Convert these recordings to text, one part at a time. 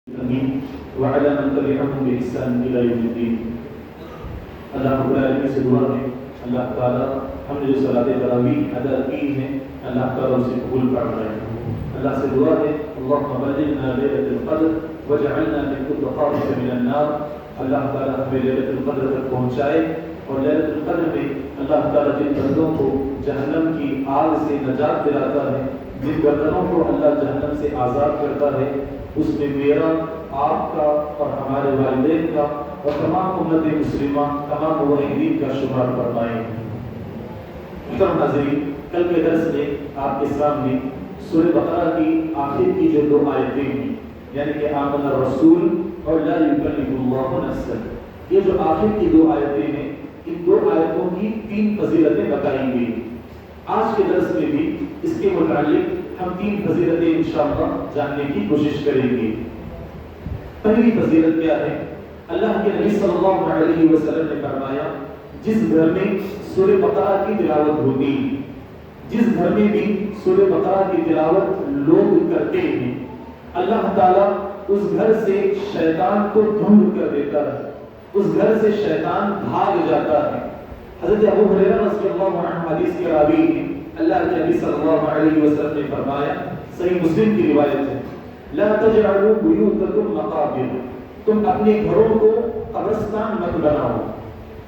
وعلى من تبعهم بإحسان إلى يوم الدين. اللہ رب العالمین سے دعا ہے اللہ تعالیٰ ہم نے جو صلاۃ تراویح ادا کی ہیں اللہ تعالیٰ اسے قبول فرمائے. اللہ سے دعا ہے اللہم بلغنا لیلۃ القدر واجعلنا من كل خائف من النار. اللہ تعالیٰ ہمیں لیلۃ القدر تک پہنچائے اور لیلۃ القدر میں اللہ تعالیٰ جن بندوں کو جہنم کی آگ سے نجات دلاتا ہے، جن بندوں کو اللہ جہنم سے آزاد کرتا ہے، اس میں میرا، آپ کا اور ہمارے والدین کا اور تمام امت مسلمہ، تمام موحدین کا شمار فرمائیں. محترم ناظرین، کل کے درس میں آپ کے سامنے سورہ بقرہ کی آخر کی جو دو آیتیں ہیں، یعنی کہ آمن الرسول اور لا یکلف اللہ نفسا، یہ جو آخر کی دو آیتیں ہیں، ان دو آیتوں کی 3 فضیلتیں بتائی گئی. آج کے درس میں بھی اس کے متعلق ہم 3 فضیلتیں انشاءاللہ جاننے کی کوشش کریں گے. پہلی فضیلت کیا ہے؟ اللہ کے نبی صلی اللہ علیہ وسلم نے فرمایا جس گھر میں سورہ بقرہ کی تلاوت ہوتی، جس گھر میں بھی سورہ بقرہ کی تلاوت لوگ کرتے ہیں، اللہ تعالیٰ اس گھر سے شیطان کو دور کر دیتا ہے، اس گھر سے شیطان بھاگ جاتا ہے. حضرت ابو ہریرہ رضی اللہ عنہ حدیث کے راوی ہیں، اللہ کے نبی صلی اللہ علیہ وسلم نے فرمایا، صحیح مسلم کی روایت ہے، لا تجعلوا بیوتکم مقابر، تم اپنے گھروں کو قبرستان مت بناؤ.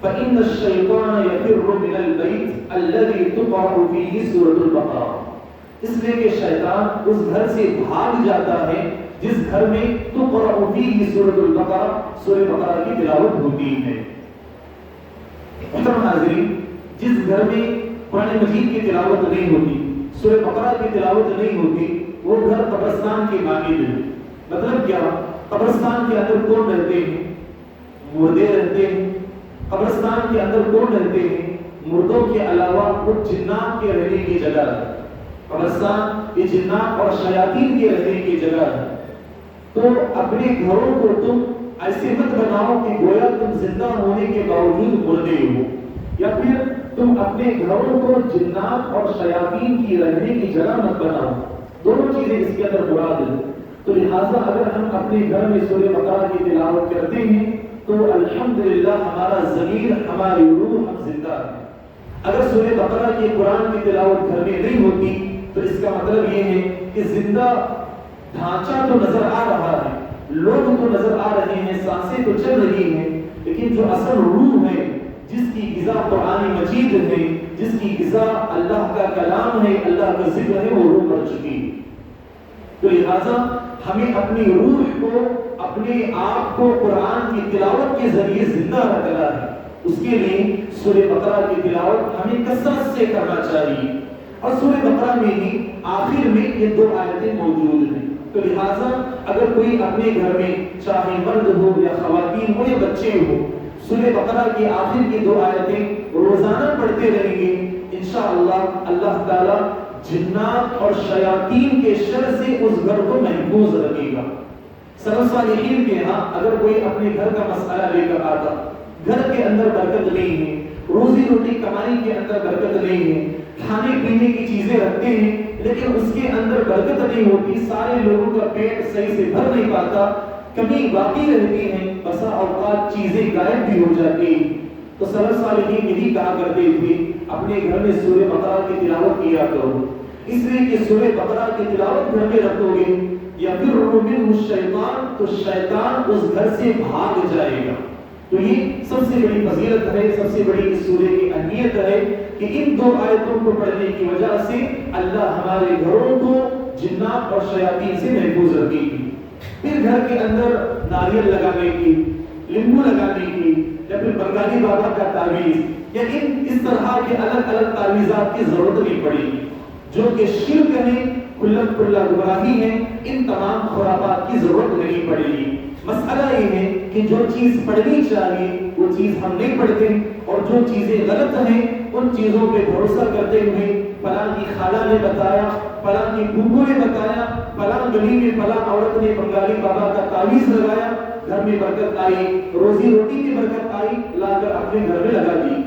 فإن الشیطان یفر من البیت الذی تقرأ فیہ سورۃ البقرہ، اس لیے کہ شیطان اس گھر سے بھاگ جاتا ہے جس گھر میں تقرأ فیہ سورۃ البقرہ، سورہ بقرہ کی تلاوت ہوتی ہے. محترم ناظرین، جس گھر میں قرآن مجید کی تلاوت نہیں ہوتی، سورہ بقرہ کی تلاوت نہیں ہوتی، وہ گھر قبرستان کے مانند ہے. مطلب کیا؟ قبرستان کے اندر کون رہتے ہیں؟ مردے رہتے ہیں. قبرستان کے اندر کون رہتے ہیں؟ مردوں کے علاوہ وہ جنات کے رہنے کی جگہ ہے. قبرستان یہ جنات اور شیاطین کے رہنے کی جگہ ہے. تو اپنے گھروں کو تم ایسے مت بناؤ کہ گویا تم زندہ ہونے کے باوجود مردے ہو، یا پھر تم اپنے گھروں کو جنات اور شیاطین کی رہنے کی جگہ مت بناؤ. دونوں چیزیں اس کے اندر مراد ہیں. تو لہٰذا اگر ہم اپنے گھر میں سورہ بقرہ کی تلاوت کرتے ہیں تو الحمدللہ ہمارا ضمیر، ہماری روح، ہم زندہ ہیں. اگر سورہ بقرہ کی قرآن کی تلاوت گھر میں نہیں ہوتی تو اس کا مطلب یہ ہے کہ زندہ ڈھانچہ تو نظر آ رہا ہے، لوگ تو نظر آ رہے ہیں، سانسیں تو چل رہی ہیں، لیکن جو اصل روح ہے، جس کی غذا قرآن مجید ہے، جس کی غذا اللہ کا کلام ہے، اللہ کا ذکر ہے، وہ روح مر چکی. تو لہٰذا ہمیں اپنی روح کو، اپنے آپ کو قرآن کی تلاوت کے ذریعے زندہ رکھنا ہے. اس کے لیے سورہ بقرہ کی تلاوت ہمیں کثرت سے کرنا چاہیے. اور سورہ بقرہ میں ہی آخر میں یہ 2 آیتیں موجود ہیں. تو لہٰذا اگر کوئی اپنے گھر میں چاہے مرد ہو یا خواتین ہو یا بچے ہو، سورہ بقرہ کی آخر کی 2 آیتیں روزانہ پڑھتے رہیں گے، انشاءاللہ اللہ تعالیٰ جنات اور شیاطین کے شر سے اس گھر کو محفوظ رکھے گا. سلف صالحین کے ہاں اگر کوئی اپنے گھر کا مسئلہ لے کر آتا، گھر کے اندر برکت نہیں ہے، روزی روٹی کمائی کے اندر برکت نہیں ہے، کھانے پینے کی چیزیں رکھتے ہیں لیکن اس کے اندر برکت نہیں ہوتی، سارے لوگوں کا پیٹ صحیح سے بھر نہیں پاتا، کمی باقی رہتی ہیں، بسا اوقات چیزیں غائب بھی ہو جاتی ہیں. تو سلف صالحین یہی کہا کرتے تھے اپنے گھر میں سورہ بقرہ کی تلاوت کیا کرو، اس لیے کہ سورہ بقرہ کی تلاوت گھر میں رکھو گے یفر منہ الشیطان، تو شیطان اس گھر سے بھاگ جائے گا. تو یہ سب سے بڑی فضیلت ہے، سب سے بڑی اس سورہ کی اہمیت ہے کہ ان 2 آیتوں کو پڑھنے کی وجہ سے اللہ ہمارے گھروں کو جنات اور شیاطین سے محفوظ رکھے گی. پھر گھر کے اندر ناریل لگانے کی، لیمبو لگانے کی، یا پھر بنگالی بابا کا تعویذ یا اس طرح کے الگ الگ تعویذات کی ضرورت نہیں پڑے گی، جو کہ شرک ہے، کھلا گمراہی ہے. ان تمام خرافات کی ضرورت نہیں پڑے گی. مسئلہ یہ ہے کہ جو چیز پڑھنی چاہیے وہ چیز ہم نہیں پڑھتے، اور جو چیزیں غلط ہیں ان چیزوں پہ بھروسہ کرتے ہوئے فلاں کی خالہ نے بتایا، فلاں کی پھوپھو نے بتایا، فلاں گلی میں فلاں عورت نے بنگالی بابا کا تعویذ لگایا، گھر میں برکت آئی، روزی روٹی کی برکت آئی، لا کر اپنے گھر میں لگا دی.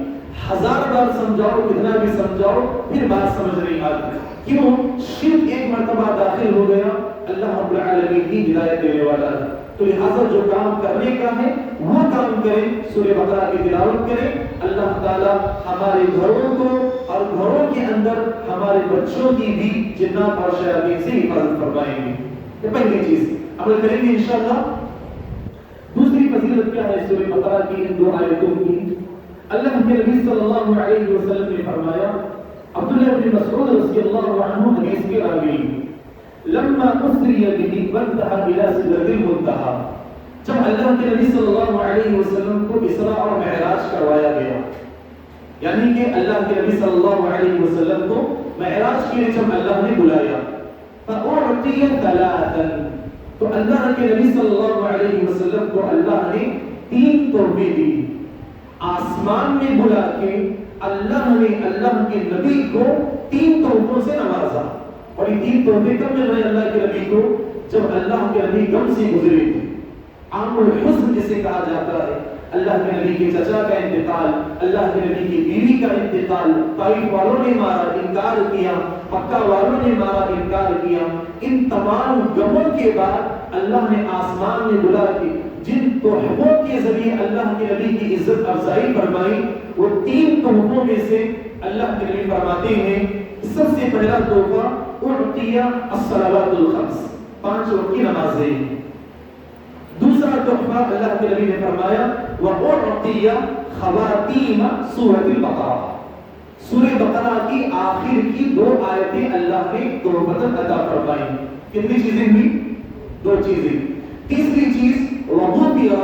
1000 بار سمجھاؤ، کتنا بھی سمجھاؤ، پھر بات سمجھ نہیں آتی. کیوں؟ شرک ایک مرتبہ داخل ہو گیا، اللہ رب العالمین کی ہدایت دینے والا ہے. تو لہٰذا جو کام کرنے کا ہے وہ کام کریں, سورہ بقرہ کی تلاوت کریں. اللہ تعالیٰ ہمارے گھروں کو اور گھروں کے اندر ہمارے بچوں کی بھی جنات اور شیاطین سے حفاظت فرمائیں گے. یہ پہلی چیز عمل کریں گے انشاءاللہ. دوسری فضیلت کیا ہے سورہ بقرہ کی ان 2 آیتوں کی؟ اللہ کے نبی صلی اللہ علیہ وسلم نے فرمایا, عبداللہ بن مسعود رضی اللہ عنہ حدیث کے راوی, لما اسری به وانتهى الى سدرۃ المنتہى, جب اللہ کے نبی صلی اللہ علیہ وسلم کو اسراء اور معراج کروایا گیا, یعنی کہ اللہ کے نبی صلی اللہ علیہ وسلم کو معراج کے لیے جب اللہ نے بلایا, فأعطي ثلاثا, تو اللہ کے نبی صلی اللہ علیہ وسلم کو اللہ نے 3 تحفے دی. آسمان میں بلا کے اللہ نے اللہ کے نبی کو 3 تحفوں سے نوازا. اور یہ 3 تحفے کب مل رہے اللہ کے نبی کو؟ جب اللہ کے نبی غم سے گزرے تھے. عام الحزن جسے کہا جاتا ہے, اللہ کے نبی کے چچا کا انتقال, اللہ کے نبی کی بیوی کا انتقال, طائف والوں نے مارا, انکار کیا, مکہ والوں نے مارا, انکار کیا. ان تمام غموں کے بعد اللہ نے آسمان میں بلا کے جن تحفوں کے ذریعے اللہ کے نبی کی عزت افزائی فرمائی, وہ 3 تحفوں میں سے اللہ کے نبی فرماتے ہیں سب سے پہلا تحفہ اعطی الصلوات الخمس, 5 وقت کی نمازیں. دوسرا تحفہ اللہ کے نبی نے فرمایا وَأُعْطِيَ خَوَاتِيمَ سورۃ البقرہ, سورہ بقرہ کی آخر کی 2 آیتیں اللہ نے تحفتاً عطا فرمائی. کتنی چیزیں ہوئی؟ 2 چیزیں. تیسری چیز وَغُفِرَ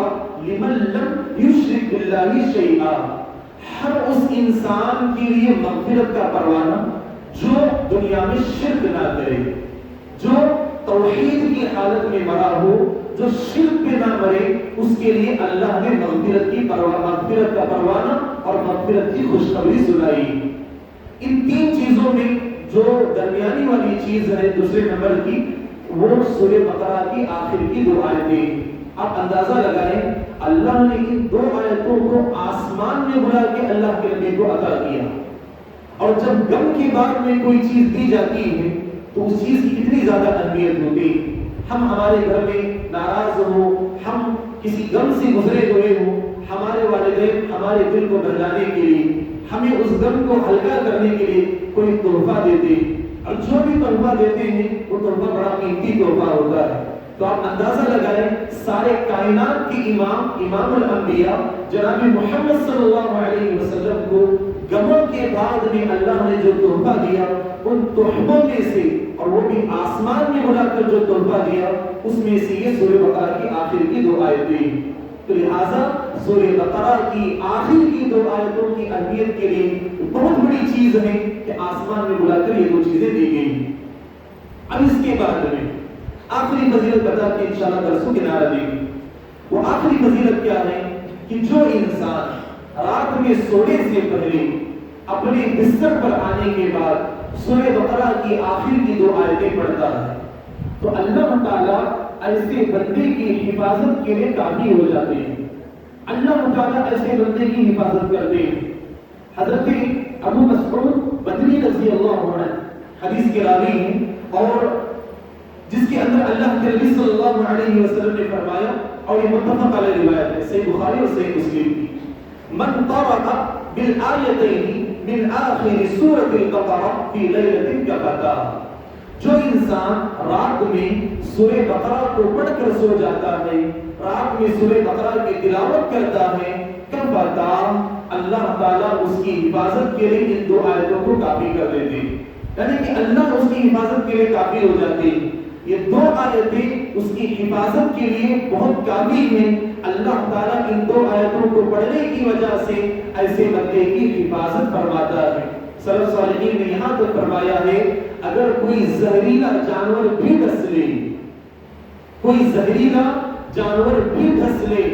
لِمَن لَّمْ يُشْرِكْ بِاللَّهِ شَيْئًا, ہر اس انسان کے لیے مغفرت کا پروانہ جو دنیا میں شرک نہ کرے, جو توحید کی حالت میں مرا ہو, جو شرک پہ نہ مرے, اس کے لیے اللہ نے مغفرت کا پروانہ اور مغفرت کی خوشخبری سنائی. ان 3 چیزوں میں جو درمیانی والی چیز ہے دوسرے نمبر کی, وہ سورہ بقرہ کی آخر کی 2 آیتیں. آپ اندازہ لگائیں, اللہ نے ان 2 آیتوں کو آسمان میں بلا کے اللہ کے نبی کو عطا کیا, اور جب غم کے بعد میں کوئی چیز دی جاتی ہے تو اس چیز کی کتنی زیادہ اہمیت ہوتی. ہم ہمارے گھر میں ناراض ہو, ہم کسی غم سے گزرے ہوئے ہو, ہمارے والدین ہمارے دل کو بہلانے کے لیے, ہمیں اس غم کو ہلکا کرنے کے لیے کوئی تحفہ دیتے, اور جو بھی تحفہ دیتے ہیں وہ تحفہ بڑا قیمتی تحفہ ہوتا ہے. تو آپ اندازہ لگائیں, سارے کائنات کے امام الانبیاء جناب محمد صلی اللہ علیہ وسلم کو غموں کے بعد میں اللہ نے جو تحفہ دیا, ان تحفوں میں سے, اور وہ بھی آسمان میں بلا کر جو تحفہ دیا, اس میں سے یہ سورہ بقرہ کی آخر کی 2 آیتیں. تو لہٰذا سورہ بقرہ کی آخر کی 2 آیتوں کی اہمیت کے لیے بہت بڑی چیز ہے کہ آسمان میں بلا کر یہ 2 چیزیں دی گئی. اب اس کے بعد میں آخری فضیلت بتا کے انشاءاللہ درسوں کے نعرہ دیں گے. وہ آخری فضیلت کیا ہے کہ جو انسان رات میں سونے سے پہلے اپنے بستر پر آنے کے بعد سورہ بقرہ کی آخر کی 2 آیتیں پڑھتا ہے, تو اللہ تعالیٰ ایسے بندے کی حفاظت کے لیے کافی ہو جاتے ہیں. اللہ تعالیٰ ایسے بندے کی حفاظت کرتے ہیں. حضرت ابو مسعود بدری رضی اللہ عنہ حدیث کے راوی ہیں, اور جس کے اندر اللہ کے نبی صلی اللہ علیہ وسلم نے فرمایا, اور یہ متفق علیہ روایت ہے, صحیح بخاری اور صحیح مسلم کی, من قرأ بالآیتین من آخر سورۃ البقرہ فی لیلۃ کفتاہ, جو انسان رات میں سورہ بقرہ کو پڑھ کر سو جاتا ہے, رات میں سورہ بقرہ کی تلاوت کرتا ہے, کفتاہ, اللہ تعالیٰ اس کی حفاظت کے لیے ان 2 آیتوں کو کافی کر دیتے ہیں. یعنی کہ اللہ اس کی حفاظت کے لیے کافی ہو جاتے ہیں. یہ 2 آیتیں اس کی حفاظت کے لیے بہت کافی ہیں. اللہ تعالیٰ ان 2 آیتوں کو پڑھنے کی وجہ سے ایسے بندے کی حفاظت فرماتا ہے. سلف صالحین نے یہاں تک فرمایا ہے, اگر کوئی زہریلا جانور بھی ڈس لے, کوئی زہریلا جانور بھی ڈس لے,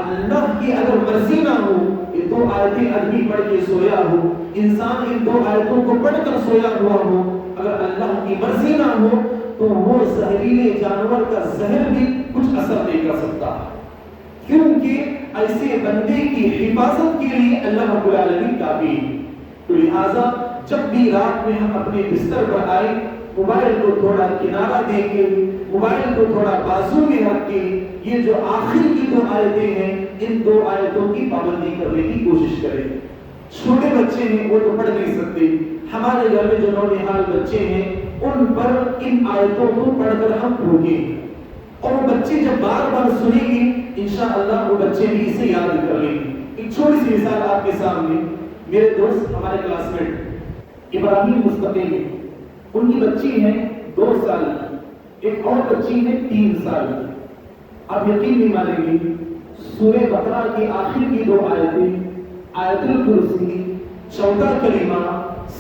اللہ کی اگر مرضی نہ ہو, یہ 2 آیتیں آدمی پڑھ کے سویا ہو, انسان ان 2 آیتوں کو پڑھ کر سویا ہوا ہو, اگر اللہ کی مرضی نہ ہو تو وہ زہریلے جانور کا زہر بھی کچھ اثر نہیں کر سکتا, کیونکہ ایسے بندے کی حفاظت کے لیے اللہ رب العالمین کافی. تو لہٰذا جب بھی رات میں ہم اپنے بستر پر آئے, موبائل کو تھوڑا کنارہ دے کے، موبائل کو تھوڑا بازو میں رکھ کے یہ جو آخر کی 2 آیتیں ہیں ان 2 آیتوں کی پابندی کرنے کی کوشش کریں۔ چھوٹے بچے ہیں وہ تو پڑھ نہیں سکتے، ہمارے گھر میں جو نونہال بچے ہیں ان پر ان آیتوں کو پڑھ کر ہم ٹھوکیں، اور وہ بچے جب بار بار سنیں گے انشاءاللہ وہ بچے بھی اسے یاد کر لیں گے۔ ایک چھوٹی سی مثال آپ کے سامنے، میرے دوست ہمارے کلاس میٹ ابراہیم مستقیم، ان کی بچی ہے 2 سال کی، ایک اور بچی ہے 3 سال کی۔ آپ یقین نہیں مانیں گے، سورہ بقرہ کی آخر کی 2 آیتیں، آیت الکرسی، 14 کلمہ،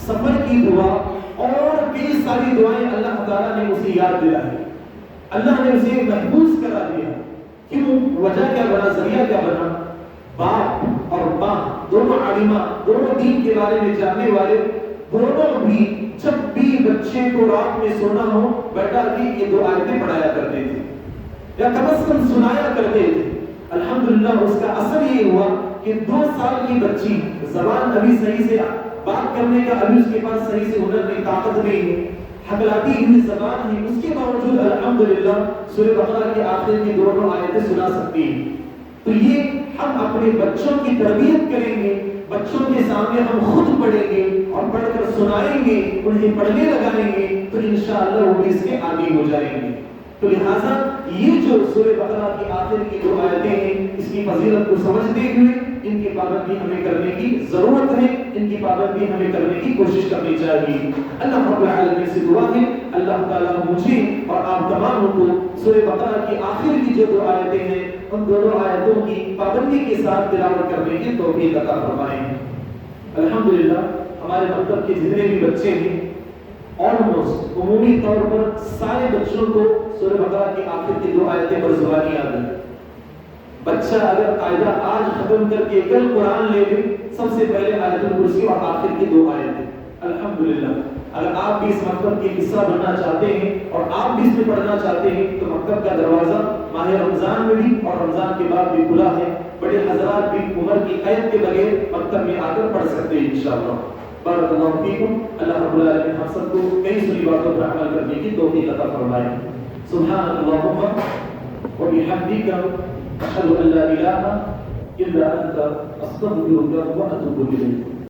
سفر کی دعا اور کئی ساری دعائیں اللہ تعالیٰ نے اسے یاد دلائی، اللہ نے اسے محفوظ کرا دیا۔ کیوں؟ وجہ کیا بنا، ذریعہ کیا بنا؟ باپ اور ماں دونوں عالمہ، دونوں دین کے بارے میں جاننے والے، دونوں بھی جب بھی بچے کو رات میں سونا ہو بیٹا کے یہ 2 آیتیں پڑھایا کرتے تھے یا کم از کم سنایا کرتے تھے۔ الحمدللہ اس کا اثر یہ ہوا کہ 2 سال کی بچی، زبان ابھی صحیح سے بات کرنے کا ابھی اس کے پاس صحیح سے ہنر نہیں، طاقت نہیں ہے، حکلاتی ہوئی زبان ہے، اس کے باوجود الحمدللہ سورہ بقرہ کے آخر کی 2 آیتیں سنا سکتی ہے۔ تو یہ ہم اپنے بچوں کی تربیت کریں گے، بچوں کے سامنے ہم خود پڑھیں گے اور پڑھ کر سنائیں گے، انہیں پڑھنے لگائیں گے تو انشاءاللہ وہ بھی اس کے عادی ہو جائیں گے۔ تو لہٰذا یہ جو سورہ بقرہ کی آخر کی 2 آیتیں ہیں اس کی فضیلت کو سمجھتے ہوئے ان کی پابندی ہمیں کرنے کی ضرورت ہے، ان کی پابندی ہمیں کرنے کی کوشش کرنی چاہیے۔ اللہ رب العالمین سے دعا ہے اللہ تعالیٰ مجھے اور آپ تمام کو سورہ بقرہ کی آخر کی جو 2 آیتیں ہیں ان دونوں آیتوں کی پابندی کے ساتھ تلاوت کرنے کی توفیق عطا فرمائیں۔ الحمدللہ ہمارے مکتب کے جتنے بھی بچے ہیں آلموسٹ عمومی طور پر سارے بچوں کو سورہ بقرہ کی آخر کی 2 آیتیں برزبانی یاد ہیں۔ بچہ اگر قاعدہ آج ختم کر کے کل قرآن لے لے، سب سے پہلے آیت الکرسی اور آخر کی 2 آیتیں۔ الحمدللہ اگر آپ بھی اس مکتب کی حصہ بننا چاہتے ہیں اور آپ بھی اس میں پڑھنا چاہتے ہیں تو مکتب کا دروازہ ماہ رمضان میں بھی اور رمضان کے بعد بھی کھلا ہے۔ بڑے حضرات بھی عمر کی قید کے بغیر مکتب میں آ کر پڑھ سکتے ہیں انشاءاللہ۔ بارک اللہ فیکم۔ اللہ رب العالمین ہم سب کو کئی سنی باتوں پر عمل کرنے کی توفیق عطا فرمائے۔ سبحان اللہم وبحمدک، اشہد ان لا الہ الا انت، استغفرک واتوب الیک۔